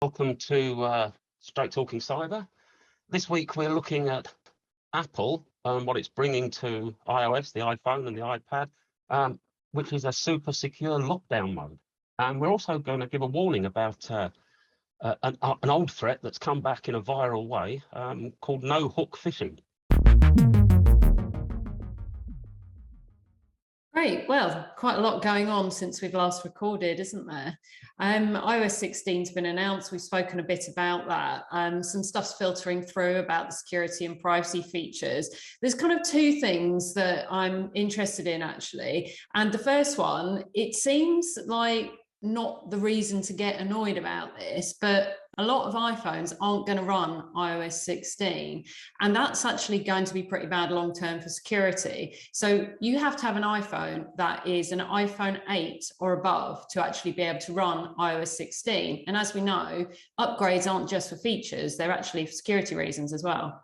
Welcome to Straight Talking Cyber. This week we're looking at Apple and what it's bringing to iOS, the iPhone and the iPad, which is a super secure lockdown mode. And we're also going to give a warning about an old threat that's come back in a viral way called no-hook phishing. Great. Well, quite a lot going on since we've last recorded, isn't there? iOS 16 has been announced. We've spoken a bit about that. Some stuff's filtering through about the security and privacy features. There's kind of two things that I'm interested in, actually. And the first one, it seems like not the reason to get annoyed about this, but a lot of iPhones aren't going to run iOS 16, and that's actually going to be pretty bad long term for security. So you have to have an iPhone that is an iPhone 8 or above to actually be able to run iOS 16. And as we know, upgrades aren't just for features, they're actually for security reasons as well.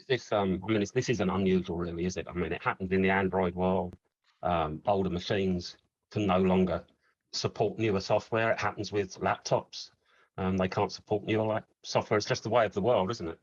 This isn't unusual, really, is it? I mean, it happens in the Android world. Older machines can no longer support newer software. It happens with laptops. They can't support newer software. It's just the way of the world, isn't it?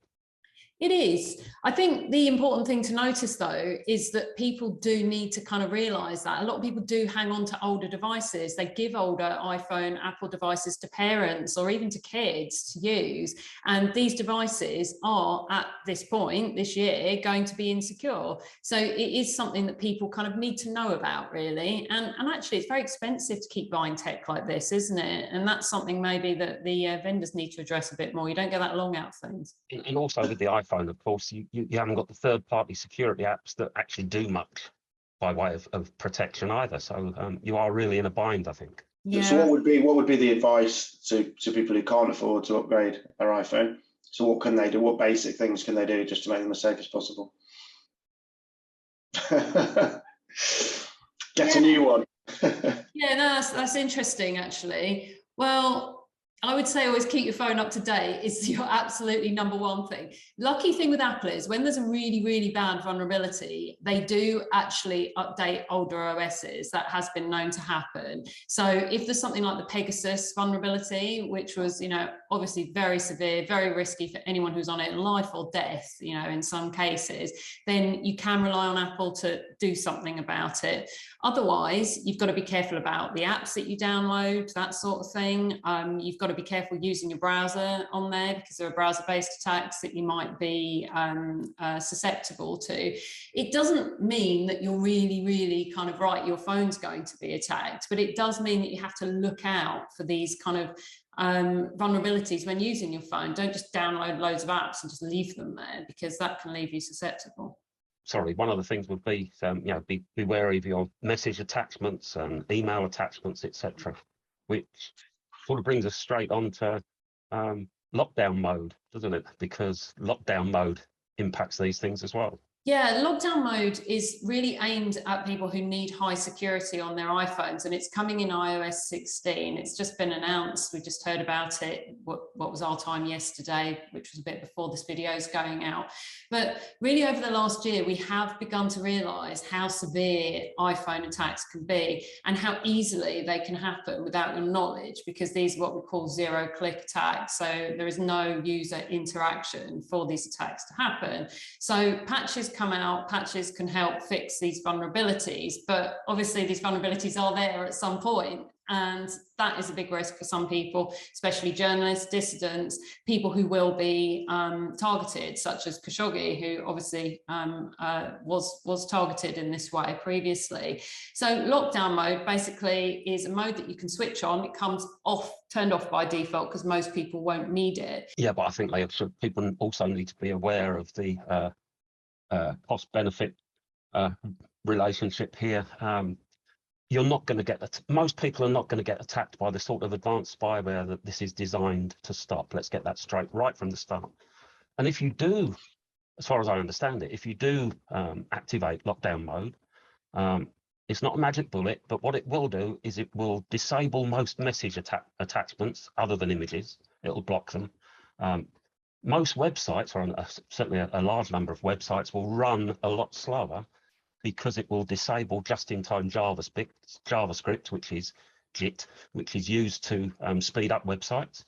It is. I think the important thing to notice, though, is that people do need to kind of realise that. A lot of people do hang on to older devices. They give older iPhone, Apple devices to parents or even to kids to use. And these devices are, at this point, this year, going to be insecure. So it is something that people kind of need to know about, really. And actually, it's very expensive to keep buying tech like this, isn't it? And that's something maybe that the vendors need to address a bit more. You don't get that long out of things. And also with the iPhone, of course, you haven't got the third-party security apps that actually do much by way of protection either. So you are really in a bind, I think. Yeah. So what would be the advice to people who can't afford to upgrade their iPhone? So what can they do? What basic things can they do just to make them as safe as possible? Get a new one. Yeah, no, that's interesting, actually. Well, I would say always keep your phone up to date is your absolutely number one thing. Lucky thing with Apple is when there's a really, really bad vulnerability, they do actually update older OSs. That has been known to happen. So if there's something like the Pegasus vulnerability, which was, obviously very severe, very risky for anyone who's on it, life or death, in some cases, then you can rely on Apple to do something about it. Otherwise, you've got to be careful about the apps that you download, that sort of thing. You've got to be careful using your browser on there because there are browser-based attacks that you might be susceptible to. It doesn't mean that you're really, really kind of right, your phone's going to be attacked, but it does mean that you have to look out for these kind of vulnerabilities when using your phone. Don't just download loads of apps and just leave them there because that can leave you susceptible. Sorry, one of the things would be, be wary of your message attachments and email attachments, etc., which sort of brings us straight on to lockdown mode, doesn't it? Because lockdown mode impacts these things as well. Yeah, lockdown mode is really aimed at people who need high security on their iPhones, and it's coming in iOS 16. It's just been announced. We just heard about it. What was our time yesterday, which was a bit before this video is going out. But really over the last year, we have begun to realise how severe iPhone attacks can be and how easily they can happen without your knowledge, because these are what we call zero-click attacks. So there is no user interaction for these attacks to happen. So patches come out, patches can help fix these vulnerabilities, but obviously these vulnerabilities are there at some point, and that is a big risk for some people, especially journalists, dissidents, people who will be targeted, such as Khashoggi, who obviously was targeted in this way previously. So lockdown mode basically is a mode that you can switch on. It comes off, turned off by default, because most people won't need it. Yeah, but I think people also need to be aware of the cost-benefit relationship here. You're not going to get most people are not going to get attacked by the sort of advanced spyware that this is designed to stop. Let's get that straight right from the start. And if you do, as far as I understand it, if you do activate lockdown mode, it's not a magic bullet, but what it will do is it will disable most message attachments other than images. It'll block them. Most websites, or certainly a large number of websites, will run a lot slower because it will disable just-in-time JavaScript, which is JIT, which is used to speed up websites.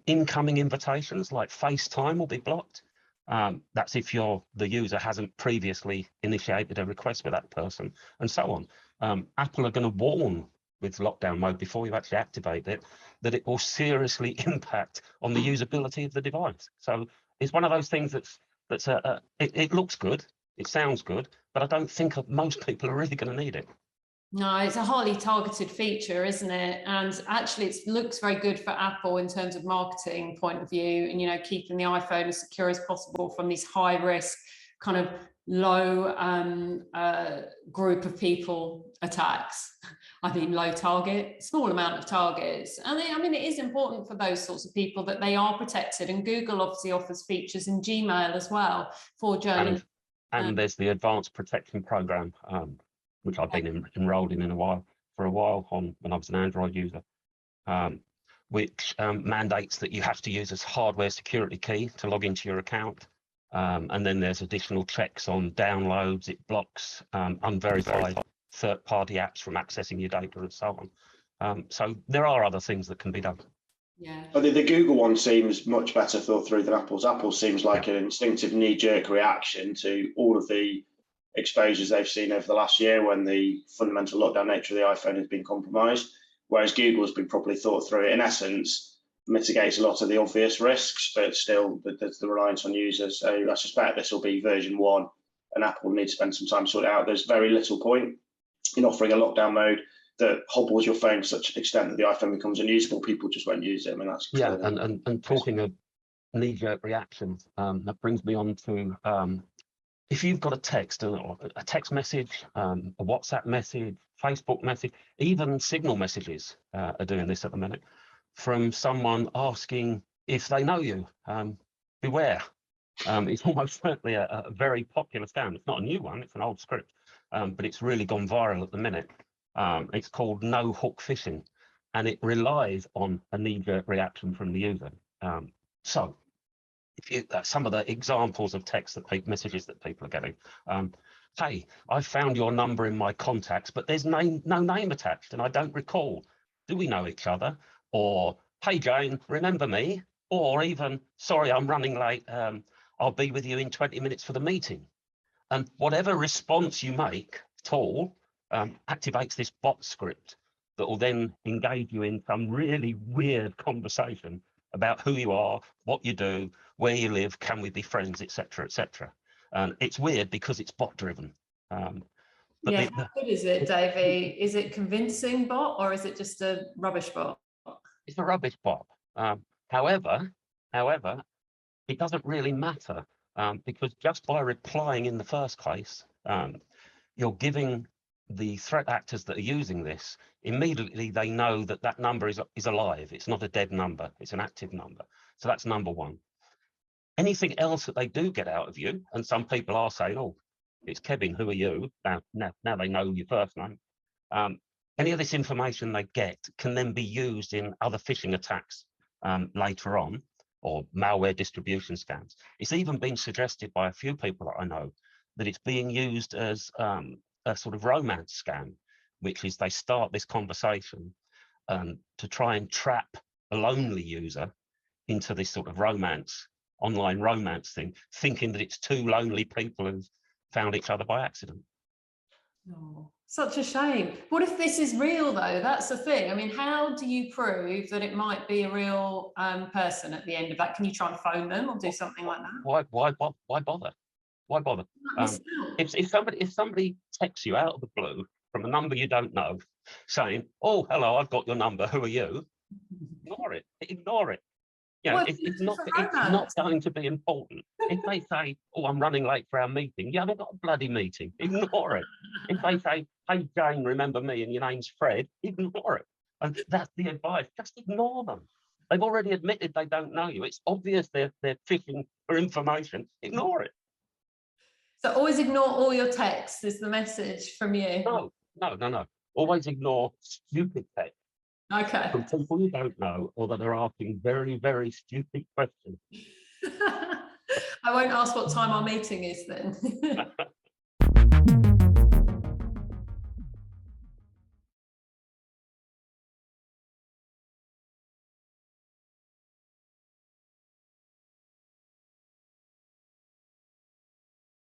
Incoming invitations like FaceTime will be blocked. That's if the user hasn't previously initiated a request with that person, and so on. Apple are going to warn with lockdown mode before you actually activate it that it will seriously impact on the usability of the device. So it's one of those things it looks good, it sounds good, but I don't think most people are really going to need it. No, it's a highly targeted feature, isn't it? And actually, it looks very good for Apple in terms of marketing point of view, and, you know, keeping the iPhone as secure as possible from these high risk, kind of low group of people attacks. I mean, low target, small amount of targets. And I mean, it is important for those sorts of people that they are protected. And Google obviously offers features in Gmail as well for journalists. And there's the Advanced Protection Program, which I've been enrolled in for a while when I was an Android user, which mandates that you have to use a hardware security key to log into your account. And then there's additional checks on downloads. It blocks unverified third-party apps from accessing your data and so on. So there are other things that can be done. Yeah. But the Google one seems much better thought through than Apple's. Apple seems like an instinctive knee-jerk reaction to all of the exposures they've seen over the last year when the fundamental lockdown nature of the iPhone has been compromised, whereas Google has been properly thought through. In essence, mitigates a lot of the obvious risks, but still there's the reliance on users. So I suspect this will be version 1, and Apple will need to spend some time to sort it out. There's very little point in offering a lockdown mode that hobbles your phone to such an extent that the iPhone becomes unusable. People just won't use it. I mean, that's clearly... and talking of knee-jerk reaction, that brings me on to if you've got a text message, a WhatsApp message, Facebook message, even Signal messages are doing this at the minute, from someone asking if they know you. Beware. It's almost certainly a very popular scam. It's not a new one, it's an old script, but it's really gone viral at the minute. It's called no hook phishing, and it relies on a knee-jerk reaction from the user. So some of the examples of messages that people are getting. Hey, I found your number in my contacts, but there's no name attached and I don't recall. Do we know each other? Or, hey, Jane, remember me? Or even, sorry, I'm running late. I'll be with you in 20 minutes for the meeting. And whatever response you make at all activates this bot script that will then engage you in some really weird conversation about who you are, what you do, where you live, can we be friends, etc., etc. And it's weird because it's bot driven. How good is it, Davey? Is it convincing bot or is it just a rubbish bot? It's a rubbish bot. However, it doesn't really matter because just by replying in the first place, you're giving the threat actors that are using this, immediately they know that that number is alive. It's not a dead number, it's an active number. So that's number one. Anything else that they do get out of you, and some people are saying, oh, it's Kevin, who are you? Now they know your first name. Any of this information they get can then be used in other phishing attacks later on, or malware distribution scams. It's even been suggested by a few people that I know that it's being used as a sort of romance scam, which is they start this conversation to try and trap a lonely user into this sort of online romance thing, thinking that it's two lonely people who've found each other by accident. Oh, such a shame. What if this is real though? That's the thing. I mean, how do you prove that it might be a real person at the end of that? Can you try and phone them or do something like that? Why bother? Why bother? If somebody texts you out of the blue from a number you don't know, saying, "Oh, hello, I've got your number. Who are you?" Ignore it. Ignore it. You know, it's not going to be important. If they say, "Oh, I'm running late for our meeting," you haven't got a bloody meeting. Ignore it. If they say, "Hey, Jane, remember me?" and your name's Fred, ignore it. And that's the advice. Just ignore them. They've already admitted they don't know you. It's obvious they're fishing for information. Ignore it. So always ignore all your texts is the message from you. No. Always ignore stupid text. Okay. From people you don't know or that are asking very, very stupid questions. I won't ask what time our meeting is then.